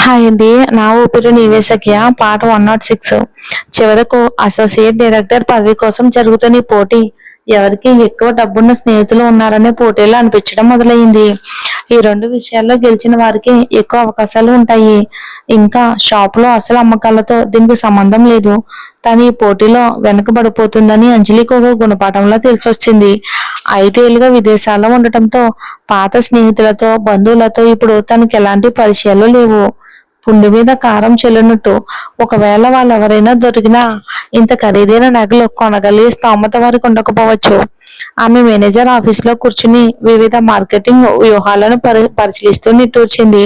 Hi అండి. నా ఊపిరి నీవే సఖియ పార్ట్ 106. చివరకు అసోసియేట్ డైరెక్టర్ పదవి కోసం జరుగుతున్న ఈ పోటీ ఎవరికి ఎక్కువ డబ్బున్న స్నేహితులు ఉన్నారనే పోటీలో అనిపించడం మొదలైంది. ఈ రెండు విషయాల్లో గెలిచిన వారికి ఎక్కువ అవకాశాలు ఉంటాయి. ఇంకా షాపులో అసలు అమ్మకాలతో దీనికి సంబంధం లేదు. తను ఈ పోటీలో వెనకబడిపోతుందని అంజలికి ఒక గుణపాఠంలో తెలిసొచ్చింది. 5 ఏళ్లుగా విదేశాల్లో ఉండటంతో పాత స్నేహితులతో బంధువులతో ఇప్పుడు తనకి ఎలాంటి పరిచయాలు లేవు. పుండి మీద కారం చెల్లినట్టు ఒకవేళ వాళ్ళు ఎవరైనా దొరికినా ఇంత ఖరీదైన నగలు కొనగలిగే స్తోమత వారికి ఉండకపోవచ్చు. ఆమె మేనేజర్ ఆఫీస్ లో కూర్చుని వివిధ మార్కెటింగ్ వ్యూహాలను పరిశీలిస్తూ నిట్టూర్చింది.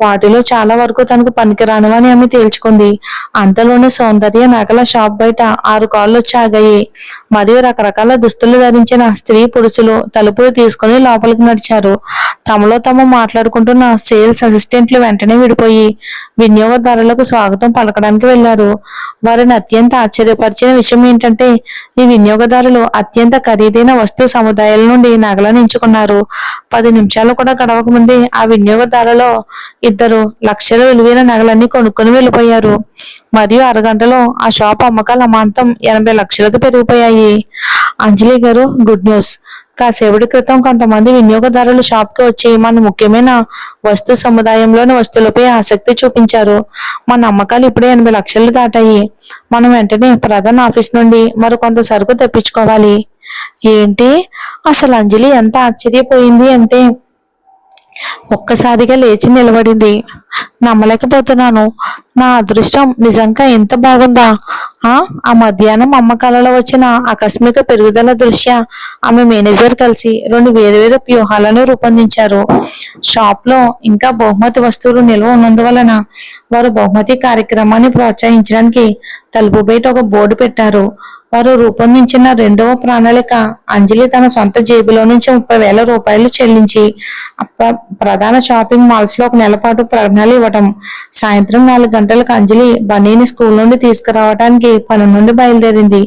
వాటిలో చాలా వరకు తనకు పనికిరానివని ఆమె తేల్చుకుంది. అంతలోనే సౌందర్య నగల షాప్ బయట 6 కార్లు వచ్చి ఆగాయి. మరియు రకరకాల దుస్తులు ధరించిన స్త్రీ పురుషులు తలుపులు తీసుకుని లోపలికి నడిచారు. తమలో తాము మాట్లాడుకుంటున్న సేల్స్ అసిస్టెంట్లు వెంటనే విడిపోయి వినియోగదారులకు స్వాగతం పలకడానికి వెళ్లారు. వారిని అత్యంత ఆశ్చర్యపరిచిన విషయం ఏంటంటే ఈ వినియోగదారులు అత్యంత ఖరీదైన వస్తు సముదాయాల నుండి నగలను ఎంచుకున్నారు. 10 నిమిషాలు కూడా గడవక ముందే ఆ వినియోగదారులో ఇద్దరు లక్షల విలువైన నగలన్నీ కొనుక్కొని వెళ్ళిపోయారు. మరియు అరగంటలో ఆ షాప్ అమ్మకాల అమాంతం 80 లక్షలకు పెరిగిపోయాయి. అంజలి గారు, గుడ్ న్యూస్. కాసేపటి క్రితం కొంతమంది వినియోగదారులు షాప్ కి వచ్చి మన ముఖ్యమైన వస్తు సముదాయంలోని వస్తువులపై ఆసక్తి చూపించారు. మన అమ్మకాలు ఇప్పుడే 80 లక్షలు దాటాయి. మనం వెంటనే ప్రధాన ఆఫీస్ నుండి మరికొంత సరుకు తెప్పించుకోవాలి. ఏంటి? అసలు అంజలి ఎంత ఆశ్చర్యపోయింది అంటే ఒక్కసారిగా లేచి నిలబడింది. నమ్మలేకపోతున్నాను. నా అదృష్టం నిజంగా ఎంత బాగుందా? ఆ మధ్యాహ్నం అమ్మకాలలో వచ్చిన ఆకస్మిక పెరుగుదల దృష్ట్యా ఆమె మేనేజర్ కలిసి 2 వేరువేరు వ్యూహాలను రూపొందించారు. షాప్ లో ఇంకా బహుమతి వస్తువులు నిల్వ ఉన్నందువలన వారు బహుమతి కార్యక్రమాన్ని ప్రోత్సహించడానికి తలుపు బయట ఒక బోర్డు పెట్టారు. వారు రూపొందించిన రెండవ ప్రణాళిక అంజలి తన సొంత జేబులో నుంచి 30,000 రూపాయలు చెల్లించి ప్రధాన షాపింగ్ మాల్స్ లో 1 నెల పాటు ప్రకటనలు ఇవ్వటం. సాయంత్రం 4 గంటలకు అంజలి బన్నీని స్కూల్ నుండి తీసుకురావడానికి పని నుండి బయలుదేరింది.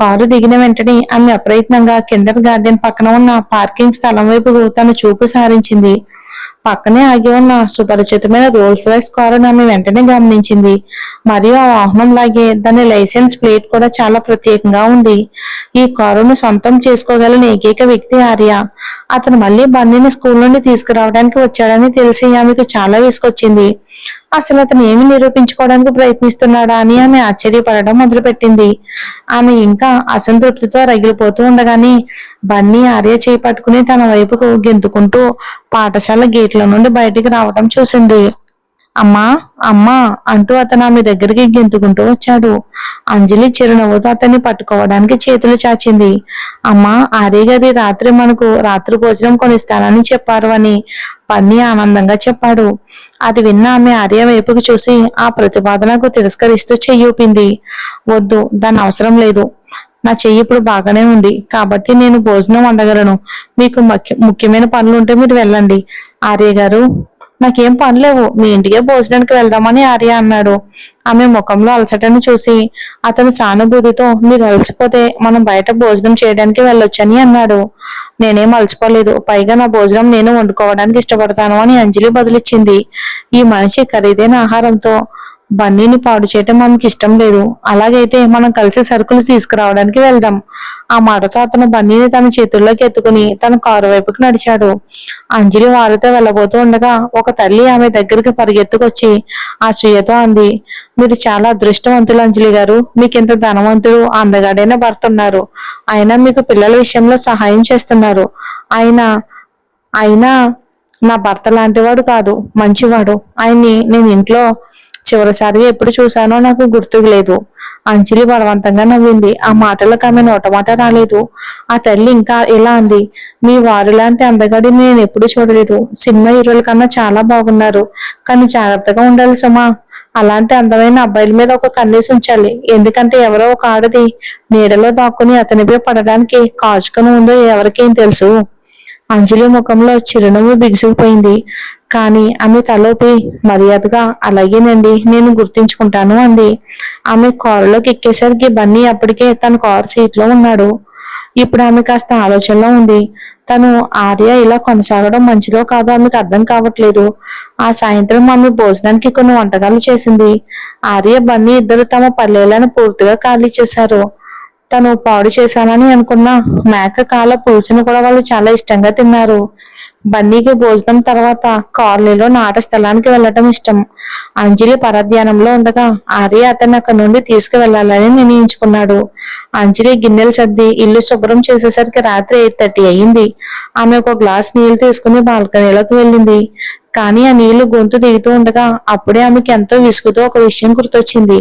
కారు దిగిన వెంటనే ఆమె అప్రయత్నంగా కిండర్ గార్డెన్ పక్కన ఉన్న పార్కింగ్ స్థలం వైపుకు తన చూపు సారించింది. పక్కనే ఆగి ఉన్న సుపరిచితమైన రోల్స్ రాయ్స్ కారును ఆమె వెంటనే గమనించింది. మరియు ఆ వాహనం లాగే దాని లైసెన్స్ ప్లేట్ కూడా చాలా ప్రత్యేకంగా ఉంది. ఈ కారును సొంతం చేసుకోగలిగిన ఏకైక వ్యక్తి ఆర్య. అతను మళ్ళీ బన్నీని స్కూల్ నుండి తీసుకురావడానికి వచ్చాడని తెలిసి ఆమెకు చాలా విసుగొచ్చింది. అసలు అతను ఏమి నిరూపించుకోవడానికి ప్రయత్నిస్తున్నాడా అని ఆమె ఆశ్చర్యపడడం మొదలుపెట్టింది. ఆమె ఇంకా అసంతృప్తితో రగిలిపోతూ ఉండగానే బన్నీ ఆర్య చేయి పట్టుకుని తన వైపుకు గెంతుకుంటూ పాఠశాల గేట్ల నుండి బయటికి రావటం చూసింది. అమ్మా, అమ్మా అంటూ అతను ఆమె దగ్గరికి గెంతుకుంటూ వచ్చాడు. అంజలి చిరునవ్వుతో అతన్ని పట్టుకోవడానికి చేతులు చాచింది. అమ్మా, ఆర్య గారి రాత్రి మనకు రాత్రి భోజనం కొనిస్తానని చెప్పారు అని బన్నీ ఆనందంగా చెప్పాడు. అది విన్న ఆమె ఆర్య వైపుకి చూసి ఆ ప్రతిపాదనకు తిరస్కరిస్తూ చెయ్యి ఊపింది. వద్దు, దాని అవసరం లేదు. నా చెయ్యి ఇప్పుడు బాగానే ఉంది కాబట్టి నేను భోజనం వండగలను. మీకు ముఖ్యమైన పనులు ఉంటే మీరు వెళ్ళండి. ఆర్య గారు, నాకేం పనిలేవు, మీ ఇంటికే భోజనానికి వెళ్దామని ఆర్య అన్నాడు. ఆమె ముఖంలో అలసటను చూసి అతను సానుభూతితో మీరు అలసిపోతే మనం బయట భోజనం చేయడానికి వెళ్ళొచ్చని అన్నాడు. నేనేం అలసిపోలేదు, పైగా నా భోజనం నేను వండుకోవడానికి ఇష్టపడతాను అని అంజలి బదులిచ్చింది. ఈ మనిషి ఖరీదైన ఆహారంతో బన్నీని పాడు చేయటం మనకి ఇష్టం లేదు. అలాగైతే మనం కలిసి సరుకులు తీసుకురావడానికి వెళ్దాం. ఆ మాటతో అతను బన్నీని తన చేతుల్లోకి ఎత్తుకుని తన కారు వైపుకి నడిచాడు. అంజలి వారితో వెళ్ళబోతూ ఉండగా ఒక తల్లి ఆమె దగ్గరికి పరిగెత్తుకొచ్చి అసూయతో అంది. మీరు చాలా అదృష్టవంతులు అంజలి గారు. మీకు ఇంత ధనవంతుడు అందగాడైన భర్త ఉన్నారు. అయినా మీకు పిల్లల విషయంలో సహాయం చేస్తున్నారు. అయినా నా భర్త లాంటివాడు కాదు, మంచివాడు. ఆయన్ని నేను ఇంట్లో చివరిసారిగా ఎప్పుడు చూశానో నాకు గుర్తుకు లేదు. అంజలి బలవంతంగా నవ్వింది. ఆ మాటలకు ఆమె నోటమాట రాలేదు. ఆ తల్లి ఇంకా ఇలా అంది. మీ వారు లాంటి అందగాడిని నేను ఎప్పుడు చూడలేదు. సినిమా హీరోల కన్నా చాలా బాగున్నారు. కానీ జాగ్రత్తగా ఉండాలి సుమా. అలాంటి అందమైన అబ్బాయిల మీద ఒక కన్నేసి ఉంచాలి. ఎందుకంటే ఎవరో ఒక ఆడది నీడలో దాక్కుని అతనిపై పడడానికి కాచుకొని ఉందో ఎవరికేం తెలుసు. అంజలి ముఖంలో చిరునవ్వు బిగుసుకుపోయింది. కానీ ఆమె తలోపి మర్యాదగా అలాగేనండి, నేను గుర్తించుకుంటాను అంది. ఆమె కారులోకి ఎక్కేసరికి బన్నీ అప్పటికే తన కారు సీట్లో ఉన్నాడు. ఇప్పుడు ఆమె కాస్త ఆలోచనలో ఉంది. తను ఆర్య ఇలా కొనసాగడం మంచిదో కాదో ఆమెకు అర్థం కావట్లేదు. ఆ సాయంత్రం ఆమె భోజనానికి కొన్ని వంటకాలు చేసింది. ఆర్య బన్నీ ఇద్దరు తమ పల్లెలను పూర్తిగా ఖాళీ చేశారు. తను పాడు చేశానని అనుకున్న మేక కాల పులుసును కూడా వాళ్ళు చాలా ఇష్టంగా తిన్నారు. బన్నీకి భోజనం తర్వాత కార్లీలో నాట స్థలానికి వెళ్ళటం ఇష్టం. అంజలి పరధ్యానంలో ఉండగా ఆర్య అతన్ని అక్కడి నుండి తీసుకువెళ్లాలని నిర్ణయించుకున్నాడు. అంజలి గిన్నెలు సర్ది ఇల్లు శుభ్రం చేసేసరికి రాత్రి 8:30 అయ్యింది. ఆమె ఒక గ్లాస్ నీళ్లు తీసుకుని బాల్కనీలోకి వెళ్ళింది. కానీ ఆ నీళ్లు గొంతు దిగుతూ ఉండగా అప్పుడే ఆమెకి ఎంతో విసుగుతో ఒక విషయం గుర్తొచ్చింది.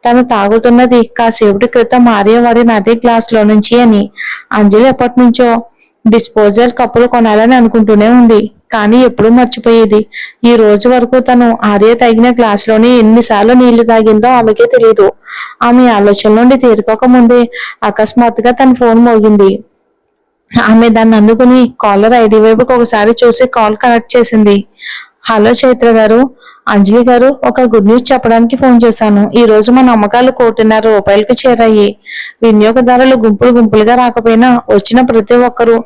తను తాగుతున్నది కాసేపటి క్రితం ఆర్య వాడిన అదే గ్లాస్ లో నుంచి అని. అంజలి ఎప్పటి నుంచో డిస్పోజల్ కప్పులు కొనాలని అనుకుంటూనే ఉంది. కానీ ఎప్పుడూ మర్చిపోయేది. ఈ రోజు వరకు తను ఆర్య తాగిన గ్లాస్ లోని ఎన్నిసార్లు నీళ్లు తాగిందో ఆమెకే తెలియదు. ఆమె ఆలోచన నుండి తేరుకోక ముందే అకస్మాత్తుగా తన ఫోన్ మోగింది. ఆమె దాన్ని అందుకుని కాలర్ ఐడి వైపుకి ఒకసారి చూసి కాల్ కనెక్ట్ చేసింది. హలో చైత్ర గారు, అంజలి గారు, ఒక గుడ్ న్యూస్ చెప్పడానికి ఫోన్ చేశాను. ఈ రోజు మన అమ్మకాలు ₹1,50,00,000కి చేరాయి. వినియోగదారులు గుంపులు గుంపులుగా రాకపోయినా వచ్చిన ప్రతి ఒక్కరూ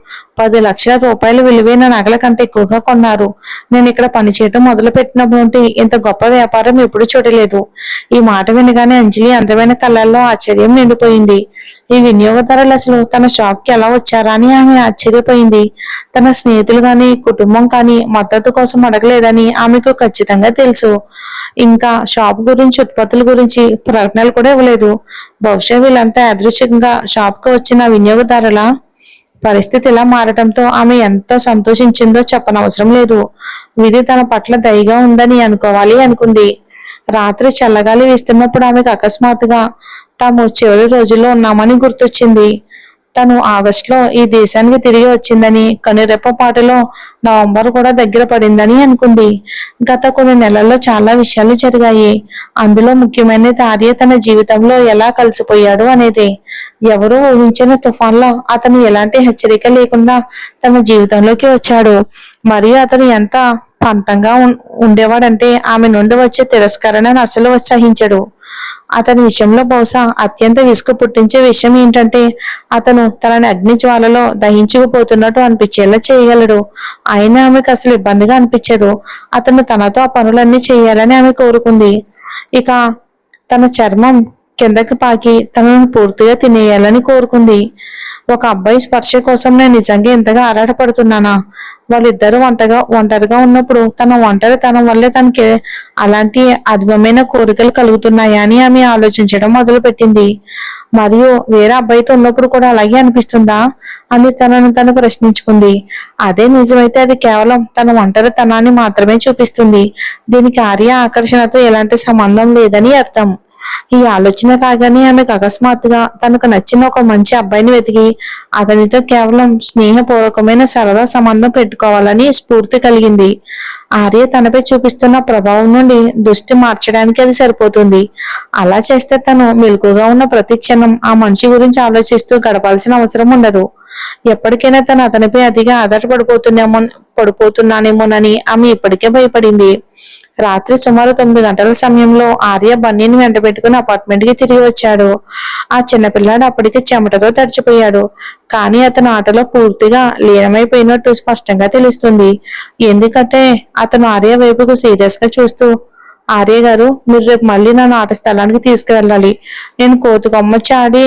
₹10,00,000 విలువైన నగల కంటే ఎక్కువగా కొన్నారు. నేను ఇక్కడ పనిచేయటం మొదలు పెట్టినప్పుడు ఇంత గొప్ప వ్యాపారం ఎప్పుడూ చూడలేదు. ఈ మాట వినగానే అంజలి అందమైన కళ్ళల్లో ఆశ్చర్యం నిండిపోయింది. ఈ వినియోగదారులు అసలు తన షాప్ కి ఎలా వచ్చారా అని ఆమె ఆశ్చర్యపోయింది. తన స్నేహితులు గాని కుటుంబం కానీ మద్దతు కోసం అడగలేదని ఆమెకు ఖచ్చితంగా తెలుసు. ఇంకా షాప్ గురించి ఉత్పత్తుల గురించి ప్రకటనలు కూడా ఇవ్వలేదు. బహుశా వీళ్ళంతా యాదృచ్ఛికంగా షాప్ కు వచ్చిన వినియోగదారుల పరిస్థితి ఇలా మారటంతో ఆమె ఎంత సంతోషించిందో చెప్పనవసరం లేదు. విధి తన పట్ల దయగా ఉందని అనుకోవాలి అనుకుంది. రాత్రి చల్లగాలి వీస్తున్నప్పుడు ఆమెకు అకస్మాత్తుగా తాము చివరి రోజుల్లో ఉన్నామని గుర్తొచ్చింది. తను ఆగస్టులో ఈ దేశానికి తిరిగి వచ్చిందని, కనురెప్ప పాటులో నవంబర్ కూడా దగ్గర పడిందని అనుకుంది. గత కొన్ని నెలల్లో చాలా విషయాలు జరిగాయి. అందులో ముఖ్యమైనది ఆర్య తన జీవితంలో ఎలా కలిసిపోయాడు అనేదే. ఎవరూ ఊహించిన తుఫాన్లో అతను ఎలాంటి హెచ్చరిక లేకుండా తన జీవితంలోకి వచ్చాడు. మరియు అతను ఎంత పంతంగా ఉండేవాడంటే ఆమె నుండి వచ్చే తిరస్కరణను అసలు సహించడు. అతని విషయంలో బహుశా అత్యంత విసుగు పుట్టించే విషయం ఏంటంటే అతను తనని అగ్ని జ్వాలలో దహించుకుపోతున్నట్టు అనిపించేలా చేయగలడు. అయినా ఆమెకు అసలు ఇబ్బందిగా అనిపించదు. అతను తనతో ఆ పనులన్నీ చేయాలని ఆమె కోరుకుంది. ఇక తన చర్మం కిందకి పాకి తనను పూర్తిగా తినేయాలని కోరుకుంది. ఒక అబ్బాయి స్పర్శ కోసం నేను నిజంగా ఎంతగా ఆరాటపడుతున్నానా? వాళ్ళిద్దరూ ఒంటరిగా ఉన్నప్పుడు తన ఒంటరితనం వల్లే తనకి అలాంటి అద్భుతమైన కోరికలు కలుగుతున్నాయా అని ఆమె ఆలోచించడం మొదలుపెట్టింది. మరియు వేరే అబ్బాయితో ఉన్నప్పుడు కూడా అలాగే అనిపిస్తుందా అని తనను తను ప్రశ్నించుకుంది. అదే నిజమైతే అది కేవలం తన ఒంటరితనాన్ని మాత్రమే చూపిస్తుంది. దీనికి ఆర్య ఆకర్షణతో ఎలాంటి సంబంధం లేదని అర్థం. ఈ ఆలోచన రాగానే ఆమెకు అకస్మాత్తుగా తనకు నచ్చిన ఒక మంచి అబ్బాయిని వెతికి అతనితో కేవలం స్నేహపూర్వకమైన సరదా సంబంధం పెట్టుకోవాలని స్ఫూర్తి కలిగింది. ఆర్య తనపై చూపిస్తున్న ప్రభావం నుండి దృష్టి మార్చడానికి అది సరిపోతుంది. అలా చేస్తే తను మెలకుగా ఉన్న ప్రతి క్షణం ఆ మనిషి గురించి ఆలోచిస్తూ గడపాల్సిన అవసరం ఉండదు. ఎప్పటికైనా తను అతనిపై అతిగా పడిపోతున్నానేమోనని ఆమె ఇప్పటికే భయపడింది. రాత్రి సుమారు 9 గంటల సమయంలో ఆర్య బన్నీని వెంట పెట్టుకుని అపార్ట్మెంట్ కి తిరిగి వచ్చాడు. ఆ చిన్నపిల్లాడు అప్పటికి చెమటతో తడిచిపోయాడు. కానీ అతను ఆటలో పూర్తిగా లీనమైపోయినట్టు స్పష్టంగా తెలుస్తుంది. ఎందుకంటే అతను ఆర్య వైపుకు సీరియస్ గా చూస్తూ, ఆర్య గారు, మీరు రేపు మళ్ళీ నన్ను ఆట స్థలానికి తీసుకువెళ్ళాలి. నేను కోతుకొమ్మచ్చి ఆడి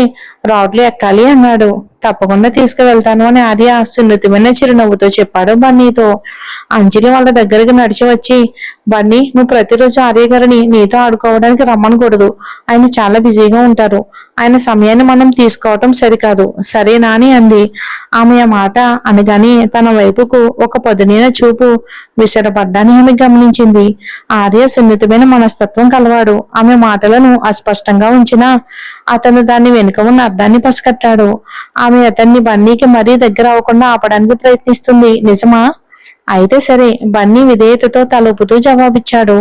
రాడ్లు ఎక్కాలి అన్నాడు. తప్పకుండా తీసుకువెళ్తాను అని ఆర్య సున్నితమైన చిరునవ్వుతో చెప్పాడు బన్నీతో. అంజలి వాళ్ళ దగ్గరికి నడిచి వచ్చి, బన్నీ, నువ్వు ప్రతిరోజు ఆర్య గారిని నీతో ఆడుకోవడానికి రమ్మనకూడదు. ఆయన చాలా బిజీగా ఉంటారు. ఆయన సమయాన్ని మనం తీసుకోవటం సరికాదు, సరేనా అని అంది. ఆమె ఆ మాట అనగానే తన వైపుకు ఒక పదునైన చూపు విసరబడ్డాన్ని ఆమె గమనించింది. ఆర్య సున్నితమైన మనస్తత్వం కలవాడు. ఆమె మాటలను అస్పష్టంగా ఉంచినా అతను దాన్ని వెనుక ఉన్న అర్థాన్ని పసిగట్టాడు. ఆమె అతన్ని బన్నీకి మరీ దగ్గర అవ్వకుండా ఆపడానికి ప్రయత్నిస్తుంది. నిజమా? అయితే సరే, బన్నీ విధేయతతో తలూపుతూ జవాబిచ్చాడు.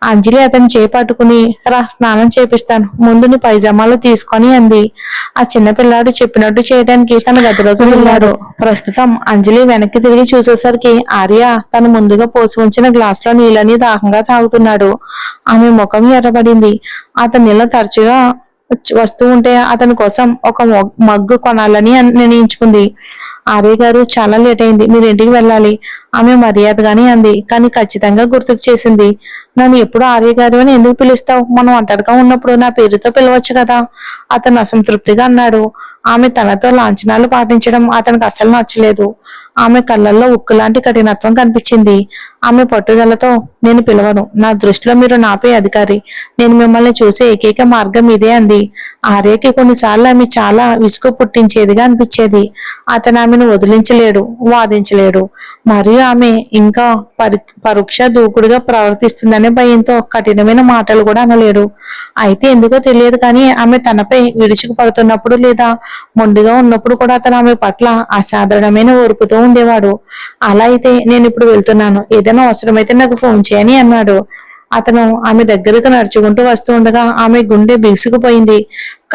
అంజలి అతని చేపట్టుకుని, రా, స్నానం చేపిస్తాను, ముందు నీ పైజామాలు తీసుకొని అంది. ఆ చిన్నపిల్లాడు చెప్పినట్టు చేయడానికి తన గదిలోకి వెళ్ళాడు. ప్రస్తుతం అంజలి వెనక్కి తిరిగి చూసేసరికి ఆర్య తను ముందుగా పోసి ఉంచిన గ్లాసులో నీళ్ళని దాహంగా తాగుతున్నాడు. ఆమె ముఖం ఎర్రబడింది. అతను నీళ్ళ తరచుగా వస్తూ ఉంటే అతని కోసం ఒక మగ్గు కొనాలని నిర్ణయించుకుంది. ఆర్య గారు, చాలా లేట్ అయింది, మీరు ఇంటికి వెళ్ళాలి. ఆమె మర్యాదగానే అంది, కానీ ఖచ్చితంగా గుర్తుకు చేసింది. నన్ను ఎప్పుడు ఆర్య గారు అని ఎందుకు పిలుస్తావు? మనం ఒంటరిగా ఉన్నప్పుడు నా పేరుతో పిలవచ్చు కదా. అతను అసంతృప్తిగా అన్నాడు. ఆమె తనతో లాంఛనాలు పాటించడం అతనికి అస్సలు నచ్చలేదు. ఆమె కళ్ళల్లో ఉక్కులాంటి కఠినత్వం కనిపించింది. ఆమె పట్టుదలతో, నేను పిలవను, నా దృష్టిలో మీరు నాపై అధికారి, నేను మిమ్మల్ని చూసే ఏకైక మార్గం ఇదే అంది. ఆర్యకి కొన్నిసార్లు ఆమె చాలా విసుగు పుట్టించేదిగా అనిపించేది. అతను ఆమెను వదిలించలేడు, వాదించలేడు. మరియు ఆమె ఇంకా పరోక్ష దూకుడుగా ప్రవర్తిస్తుందనే భయంతో కఠినమైన మాటలు కూడా అనలేడు. అయితే ఎందుకో తెలియదు కానీ ఆమె తనపై విరుచుకు పడుతున్నప్పుడు లేదా మొండిగా ఉన్నప్పుడు కూడా అతను ఆమె పట్ల అసాధారణమైన ఓర్పుతో ఉండేవాడు. అలా అయితే నేను ఇప్పుడు వెళ్తున్నాను, ఏదైనా అవసరమైతే నాకు ఫోన్ చేయని అన్నాడు. అతను ఆమె దగ్గరకు నడుచుకుంటూ వస్తూ ఉండగా ఆమె గుండె బిగుసుకుపోయింది.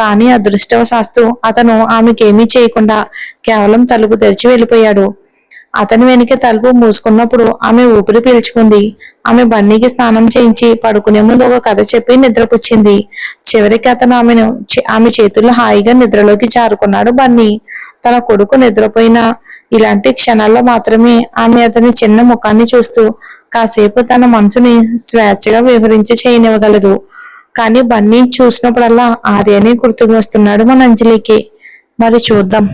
కానీ అదృష్టవశాత్తు అతను ఆమెకేమీ చేయకుండా కేవలం తలుపు తెరిచి వెళ్ళిపోయాడు. అతని వెనుక తలుపు మూసుకున్నప్పుడు ఆమె ఊపిరి పీల్చుకుంది. ఆమె బన్నీకి స్నానం చేయించి పడుకునే ముందు ఒక కథ చెప్పి నిద్రపుచ్చింది. చివరికి అతను ఆమె చేతుల్లో హాయిగా నిద్రలోకి జారుకున్నాడు బన్నీ. తన కొడుకు నిద్రపోయిన ఇలాంటి క్షణాల్లో మాత్రమే ఆమె అతని చిన్న ముఖాన్ని చూస్తూ కాసేపు తన మనసుని స్వేచ్ఛగా వివరించి చేయనివ్వగలదు. కానీ బన్నీ చూసినప్పుడల్లా ఆర్యనే గుర్తుకు వస్తున్నాడు మన అంజలికి. మరి చూద్దాం.